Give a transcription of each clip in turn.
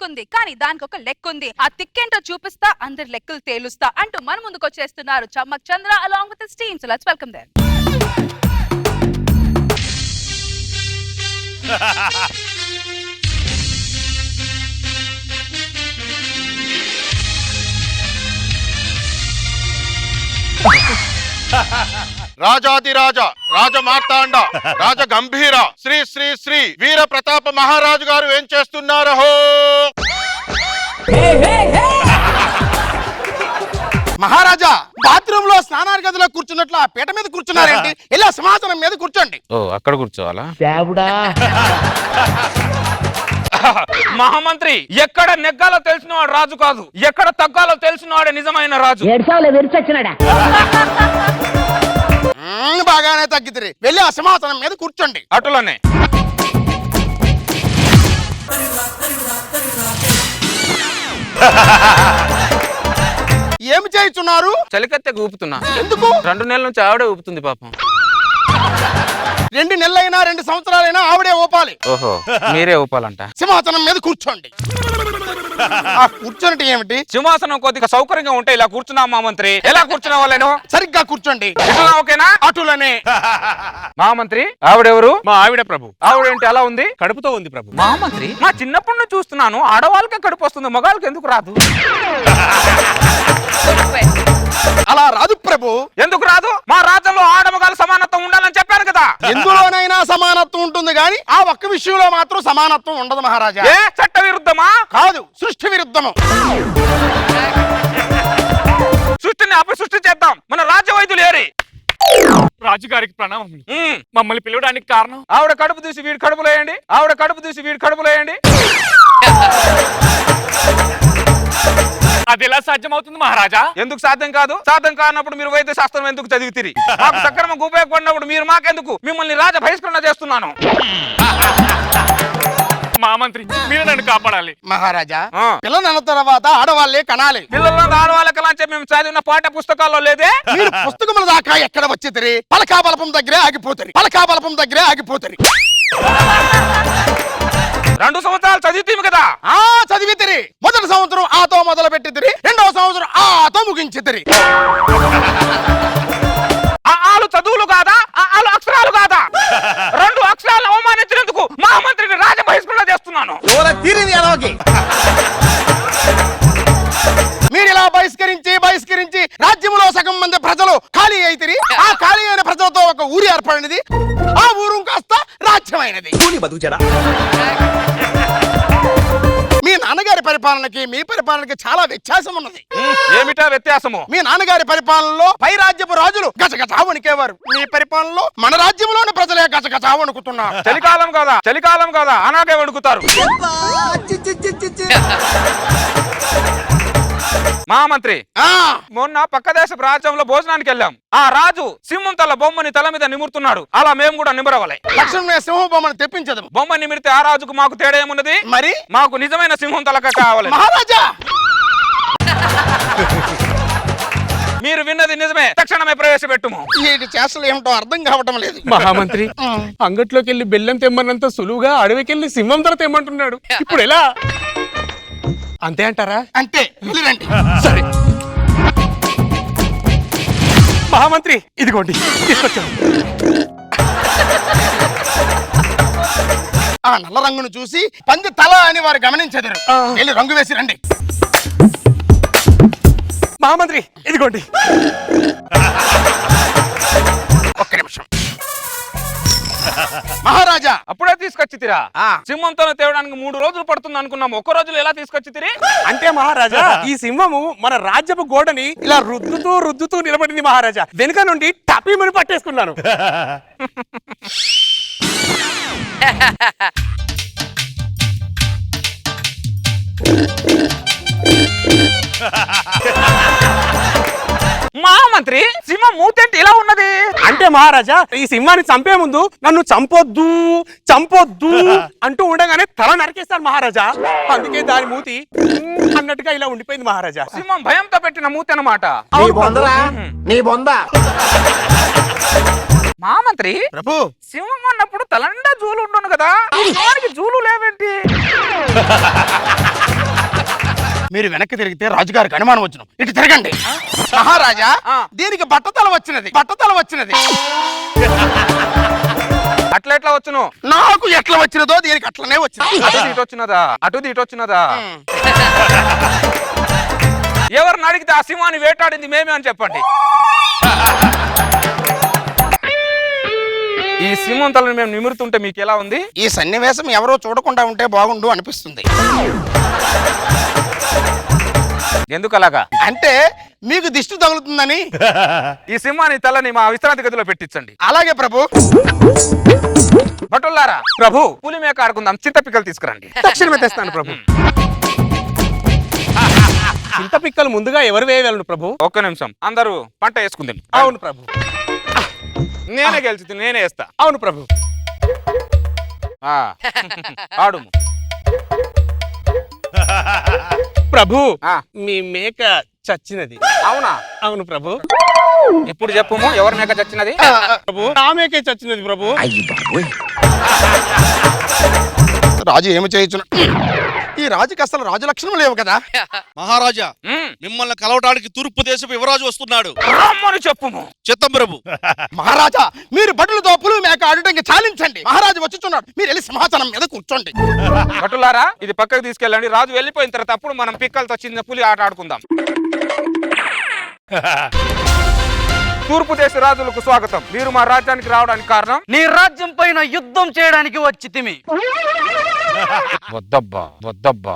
ఉంటుంది, కానీ దానికి ఒక లెక్క ఉంది. ఆ తిక్కేంటో చూపిస్తా, అందరి లెక్కలు తేలుస్తా అంటూ మన ముందుకు వచ్చేస్తున్నారు చమ్మక్ చంద్ర along with his team. So let's welcome them. రాజాదిరాజ రాజమార్తాండ రాజ గంభీర శ్రీ శ్రీ శ్రీ వీర ప్రతాప మహారాజు గారు ఏం చేస్తున్నారు? మహారాజా బాత్రూమ్ లో స్నానాల గదిలో కూర్చున్నట్లు ఆ పీట మీద కూర్చున్నారేంటి? ఇలా సింహాసనం మీద కూర్చోండి. ఓ అక్కడ కూర్చోవాలా? మహామంత్రి, ఎక్కడ నెగ్గాలో తెలిసినవాడు రాజు కాదు, ఎక్కడ తగ్గాలో తెలిసినవాడే నిజమైన రాజు. బాగానే తగ్గితే వెళ్ళి ఆ సింహాసనం మీద కూర్చోండి. అటులోనే ఏమి చేస్తున్నారు? చలికత్తె ఊపుతున్నా. ఎందుకు? 2 నెలల నుంచి ఆవిడే ఊపుతుంది పాపం. 2 నెలలైనా 2 సంవత్సరాలైనా ఆవిడే ఊపాలి. ఓహో, మీరే ఊపాలంట. సింహాసనం మీద కూర్చోండి. ఆ కూర్చోనట్టు ఏమిటి? సింహాసనం కొద్దిగా సౌకర్యంగా ఉంటే ఇలా కూర్చున్నాం మహామంత్రి. ఎలా కూర్చున్నా వాళ్ళను? సరిగ్గా కూర్చోండి. ఇట్లా ఓకేనా? అటులనే. మహామంత్రి, ఆవిడెవరు? మా ఆవిడ ప్రభు. ఆవిడేంటి అలా ఉంది? కడుపుతో ఉంది ప్రభు. మహామంత్రి, మా చిన్నప్పటి నుంచి చూస్తున్నాను ఆడవాళ్ళకే కడుపు వస్తుంది, మగాళ్ళకి ఎందుకు రాదు? అలా రాదు ప్రభు. ఎందుకు రాదు? మా రాజ్యంలో ఆడమగాళ్ళ సమానత్వం ఉండాలని చెప్పాను కదా. ఎందులోనైనా సమానత్వం ఉంటుంది గాని ఆ ఒక్క విషయంలో మాత్రం సమానత్వం ఉండదు మహారాజా. ఏ చట్ట విరుద్ధమా? కాదు, సృష్టి విరుద్ధము. సృష్టిని అపసృష్టి చేద్దాం. మన రాజ్య వైద్యులు ఏరి. రాజుగారికి ప్రణామం. మమ్మల్ని పిలవడానికి కారణం? ఆవిడ కడుపు తీసి వీడి కడుపులో వేయండి. ఆవిడ కడుపు తీసి వీడి కడుపులో వేయండి. అది ఎలా సాధ్యమవుతుంది మహారాజా? ఎందుకు సాధ్యం కాదు? సాధ్యం కానప్పుడు మీరు వైద్య శాస్త్రం ఎందుకు చదివితిరి? మాకు సక్రమంగా ఉపయోగపడినప్పుడు మీరు మాకెందుకు? మిమ్మల్ని రాజ బహిష్కరణ చేస్తున్నాను. మహామంత్రి, మీరు నన్ను కాపాడాలి. మహారాజా, పిల్లల తర్వాత ఆడవాళ్లే కనాలి. పిల్లల ఆడవాళ్ళకి అని చెప్పి మేము చదివిన పాఠ్య పుస్తకాల్లో లేదే. మీరు పుస్తకముల దాకా ఎక్కడ వచ్చేతరి? పలకాబలపం దగ్గరే ఆగిపోతారు. పలకాబలపం దగ్గరే ఆగిపోతారు. 2 సంవత్సరాలు చదివితీమి కదా. చదివితిరి. మొదటి సంవత్సరం ఆతో మొదలు పెట్టితిరి, 2వ సంవత్సరం ఆతో ముగించితిరి. ఆలు చదువులు కాదా? ఆలు అక్షరాలు కాదా? 2 అక్షరాలను అవమానించినందుకు మహామంత్రిని రాజ బహిష్కరణ చేస్తున్నాను. మీరు ఇలా బహిష్కరించి రాజ్యంలో సగం మంది ప్రజలు ఖాళీ అయితిరి. ఆ ఖాళీ అయిన ప్రజలతో ఒక ఊరి ఏర్పడినది. ఆ ఊరు కాస్త రాజ్యమైనది. మీ నాన్నగారి పరిపాలనకి మీ పరిపాలనకి చాలా వ్యత్యాసం ఉన్నది. ఏమిటా వ్యత్యాసము? మీ నాన్నగారి పరిపాలనలో పై రాజ్యపు రాజులు గజగజా వణికేవారు. మీ పరిపాలనలో మన రాజ్యంలోని ప్రజలే గజగజా వణుకుతున్నారు. చలికాలం కాదా అలాగే వణుకుతారు. మహామంత్రి, మొన్న పక్క దేశపు రాజ్యంలో భోజనానికి వెళ్ళాం. ఆ రాజు సింహం తల బొమ్మని తల మీద నిమురుతున్నాడు. అలా మేము కూడా నిమరవాలి. లక్ష్మణ సింహం బొమ్మను తెప్పించదు. బొమ్మ నిమిరితే ఆ రాజుకు మాకు తేడా ఏమున్నది? మరి మాకు నిజమైన సింహం తలక కావాలి. మహారాజా, మీరు విన్నది నిజమే. తక్షణమే ప్రవేశపెట్టుము. వీటి చేష్టలు ఏమిటో అర్థం కావటం లేదు. మహామంత్రి, అంగట్లోకి వెళ్ళి బెల్లం తెమ్మన్నంత సులువుగా అడవికెళ్ళి సింహం తల తెమ్మంటున్నాడు. ఇప్పుడు ఎలా? అంతే అంటారా? అంతే. వెళ్ళిరండి. సరే మహామంత్రి, ఇదిగోండి తీసుకొచ్చాను. ఆ నల్ల రంగును చూసి పంది తల అని వారు గమనించెదరు. వెళ్ళి రంగు వేసి రండి. మహామంత్రి, ఇదిగోండి. ఒక్క నిమిషం. మహారాజా, అప్పుడే తీసుకొచ్చితిరా? సింహంతో తేవడానికి 3 రోజులు పడుతుంది అనుకున్నాము. 1 రోజులో ఎలా తీసుకొచ్చితిరి? అంటే మహారాజా, ఈ సింహము మన రాజ్యపు గోడని ఇలా రుద్దుతూ నిలబడింది మహారాజా. వెనుక నుండి టపీమని పట్టేసుకున్నాను. మహామంత్రి, సింహం మూతేంటి ఇలా ఉన్నది? అంటే మహారాజా, ఈ సింహాన్ని చంపే ముందు నన్ను చంపొద్దు అంటూ ఉండగానే తల నరికేస్తాను మహారాజా. అందుకే దాని మూతి అన్నట్టుగా ఇలా ఉండిపోయింది మహారాజా. సింహం భయంతో పెట్టిన మూతి అన్నమాట. మహామంత్రి, ప్రభు, సింహం అన్నప్పుడు తలండా జూలు ఉండును కదా, సింహానికి జూలు లేవేంటి? మీరు వెనక్కి తిరిగితే రాజుగారికి అనుమానం వచ్చును. ఇటు తిరగండి. మహారాజా, దీనికి బట్టతల వచ్చినది, బట్టతల వచ్చినది. అట్లా ఎట్లా వచ్చును? నాకు ఎట్లా వచ్చినదో దీనికి అట్లనే వచ్చింది. అటు ఇటు వచ్చినదా? అటు ఇటు వచ్చినదా? ఎవరిని అడిగితే ఆ సింహాన్ని వేటాడింది మేమే అని చెప్పండి. ఈ సింహం తలని మేము నిమురుతుంటే మీకు ఎలా ఉంది? ఈ సన్నివేశం ఎవరో చూడకుండా ఉంటే బాగుండు అనిపిస్తుంది. ఎందుకు అలాగా? అంటే మీకు దిష్టి తగులుతుందని. ఈ సింహాన్ని తలని మా విశ్రాంతి గదిలో పెట్టించండి. అలాగే ప్రభు. భటులారా, ప్రభు పులి మేక ఆడుకుందాం, చింతపిక్కలు తీసుకురండి. తక్షణమే తెస్తాను ప్రభు. చింతపిక్కలు ముందుగా ఎవరు వేయగలను ప్రభు? ఒక్క నిమిషం, అందరూ పంట వేసుకుందాం. అవును ప్రభు. నేనే గెలిచి నేనే వేస్తా. అవును ప్రభు. ఆడు ప్రభు, ఆ. మీ మేక చచ్చినది. అవునా? అవును ప్రభు. ఇప్పుడు చెప్పుము, ఎవరి మేక చచ్చినది? ప్రభు, నా మేకే చచ్చినది ప్రభు. రాజు ఏమి చేయొచ్చును? ఈ రాజుకి అసలు రాజు లక్షణం లేవు కదా. మహారాజా, మ్మ్. మిమ్మల్ని కలవటానికి తూర్పు దేశపు యువరాజు వస్తున్నాడు. రమ్మని చెప్పుము. చిత్తం ప్రభు. మహారాజా, మీరు భటులతో పులి మేక ఆడటానికి చాలించండి. మహారాజు వచ్చుచున్నాడు, మీరు వెళ్ళి సింహాసనం మీద కూర్చోండి. భటులారా, ఇది పక్కకు తీసుకెళ్ళండి. రాజు వెళ్ళిపోయిన తర్వాత అప్పుడు మనం పిక్కలతో చిన్న పులి ఆట ఆడుకుందాం. తూర్పు దేశ రాజులకు స్వాగతం. మీరు మా రాజ్యానికి రావడానికి కారణం? నీ రాజ్యం పైన యుద్ధం చేయడానికి వచ్చి తిమి. వద్దబ్బా, వద్దబ్బా.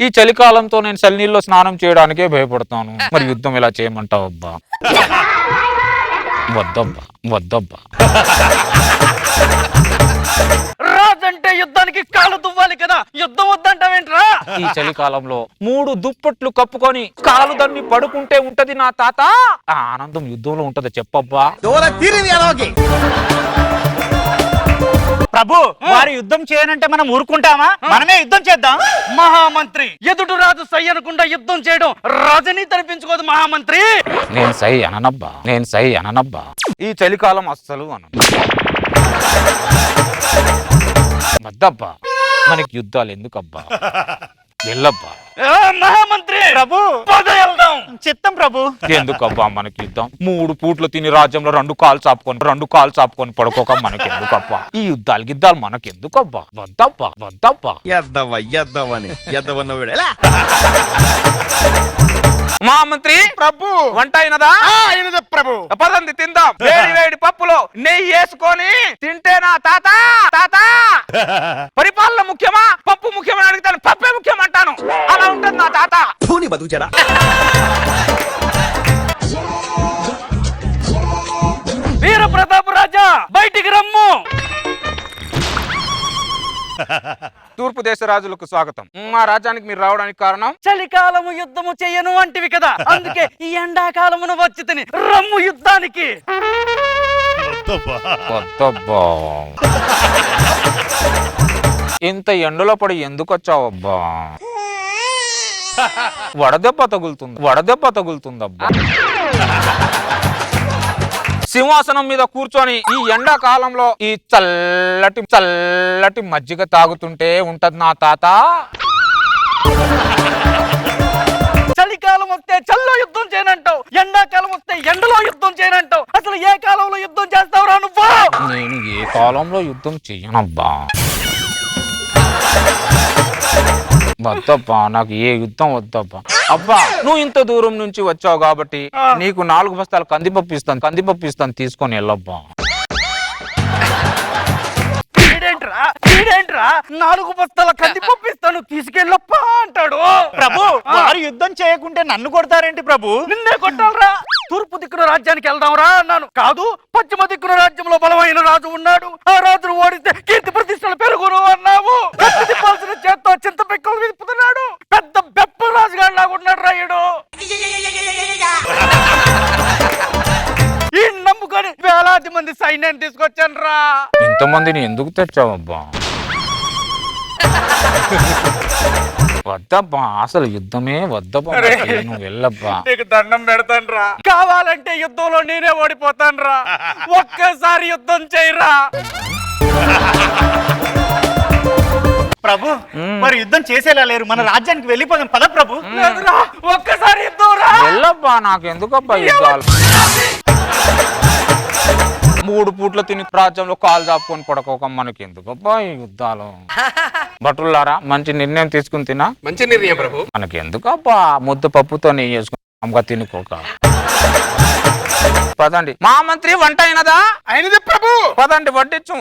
ఈ చలికాలంతో నేను చలినీళ్ళలో స్నానం చేయడానికే భయపడతాను. మరి యుద్ధం ఎలా చేయమంటావు అబ్బా? వద్దబ్బా, వద్దబ్బా. రాజంటే యుద్ధానికి కాలు దువ్వాలి కదా, యుద్ధం వద్దంటావేంట్రా? ఈ చలికాలంలో 3 దుప్పట్లు కప్పుకొని కాలు దన్ని పడుకుంటే ఉంటది నా తాత. ఆ ఆనందం యుద్ధంలో ఉంటది చెప్పబ్బా. ప్రభు, వారు యుద్ధం చేయనంటే మనం ఊరుకుంటామా? మనమే యుద్ధం చేద్దాం. మహామంత్రి, ఎదుటి రాజు సై అనకుండా యుద్ధం చేయడం రాజని తరిపించుకోదు మహామంత్రి. నేను సై అననబ్బా, నేను సై అననబ్బా. ఈ చలికాలం అస్సలు అన వద్దబ్బా. మనకి యుద్ధాలు ఎందుకబ్బా? వెళ్ళబ్బా. మహామంత్రి ప్రభు, పద వెళ్దాం. చిత్తం ప్రభు. ఎందుకబ్బా మనకి యుద్ధం? 3 పూట్లు తిని రాజ్యంలో 2 కాలు చాపుకొని పడుకోక మనకి ఎందుకబ్బా? ఈ యుద్ధాలు గిద్దాలు మనకి ఎందుకబ్బా? వద్దబ్బా, వద్దబ్బా. మహామంత్రి ప్రభు, వంట అయినదా? అయినది ప్రభు. పదండి తిందాం. వేడి వేడి పప్పులో నెయ్యి వేసుకొని తింటే నా తాత తాత పరిపాలన ముఖ్యమా పప్పు ముఖ్యమని అడుగుతాను. పప్పే ముఖ్యం అంటాను. అలా ఉంటుంది నా తాత. వీర ప్రతాప రాజా, బయటికి రమ్ము. తూర్పు దేశ రాజులకు స్వాగతం. మా రాజ్యానికి మీరు రావడానికి కారణం? చలికాలము యుద్ధము చెయ్యను అంటివి కదా, అందుకే ఈ ఎండాకాలమును వచ్చి తిని రమ్ము యుద్ధానికి. వద్దబ్బా. ఇంత ఎండలో పడి ఎందుకు వచ్చావబ్బా? వడదెబ్బ తగులుతుందబ్బా. సింహాసనం మీద కూర్చొని ఈ ఎండాకాలంలో ఈ చల్లటి మజ్జిగ తాగుతుంటే ఉంటది నా తాత. చలికాలం వస్తే చల్లో యుద్ధం చేయనంటావు, ఎండాకాలం వస్తే ఎండలో యుద్ధం చేయనంటావు. అసలు ఏ కాలంలో యుద్ధం చేస్తావురా నువ్వు? నేను ఏ కాలంలో యుద్ధం చెయ్యనబ్బా. వద్దబ్బా, నాకు ఏ యుద్ధం వద్దబ్బా. అబ్బా, నువ్వు ఇంత దూరం నుంచి వచ్చావు కాబట్టి నీకు 4 బస్తాలు కందిపప్పు ఇస్తాను తీసుకొని వెళ్ళబ్బా. వీడేంట్రా 4 బస్తాల కందిపప్పు ఇస్తాను తీసుకెళ్ళప్పా అంటాడు. ప్రభు, వారు యుద్ధం చేయకుంటే నన్ను కొడతారేంటి ప్రభు? నిన్నే కొట్టాలరా. తూర్పు దిక్కున రాజ్యానికి వెళ్దాంరా అన్నాను. కాదు, పశ్చిమ దిక్కున రాజ్యంలో బలమైన రాజు ఉన్నాడు, ఆ రాజును ఓడిస్తే కీర్తి ప్రతిష్టలు పెరుగును అన్నావు. తిప్పాల్సిన చేత్తో చింత పెక్కలు విప్పుతున్నాడు. పెద్ద బెప్ప రాజుగాడు లాగున్నాడు రాయుడు. ఈ నమ్ముకొని వేలాది మంది సైన్యాన్ని తీసుకొచ్చాను రా. ఇంతమందిని ఎందుకు తెచ్చావబ్బా? వద్దబ్బా, అసలు యుద్ధమే వద్దబ్బా. నువ్వు వెళ్ళబ్బా. నీకు దండం పెడతాను రా. కావాలంటే యుద్ధంలో నేనే ఓడిపోతాను రా. ఒక్కసారి యుద్ధం చేయరా. ప్రభు మరి యుద్ధం చేసేలా లేరు, మన రాజ్యానికి వెళ్ళిపోదాం పద ప్రభు. ఒక్కసారి వెళ్ళబ్బా, నాకు ఎందుకబ్బా యుద్ధాలు? 3 పూట్ల తిని రాజ్యంలో కాలు చాపుకొని పడకోక మనకి ఎందుకబ్బా ఈ యుద్ధాలు? భటులారా, మంచి నిర్ణయం తీసుకుని తినా. మంచి నిర్ణయం ప్రభు. మనకి ఎందుకబ్బా ముద్దు పప్పుతో నెయ్యి చేసుకుని అమ్మగా తినుకోక. పదండి, మా మంత్రి వంట అయినదా? అయినది ప్రభు. పదండి వడ్డించు.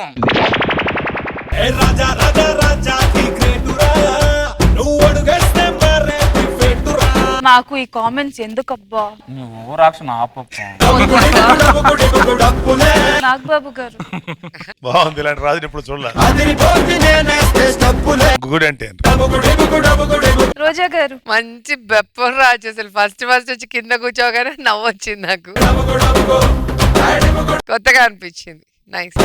నాకు ఈ కామెంట్స్ ఎందుకబ్బా? నువ్వు రాక్షణ ఆపప్ప. నాగబాబు గారు బాగుంది, ఇలాంటి రాజుని ఇప్పుడు చూడలేదు. గుడ్ అంటే రోజా గారు మంచి బెప్పం రాజు. అసలు ఫస్ట్ వచ్చి కింద కూర్చోగానే నవ్వు వచ్చింది నాకు, కొత్తగా అనిపించింది. నైస్.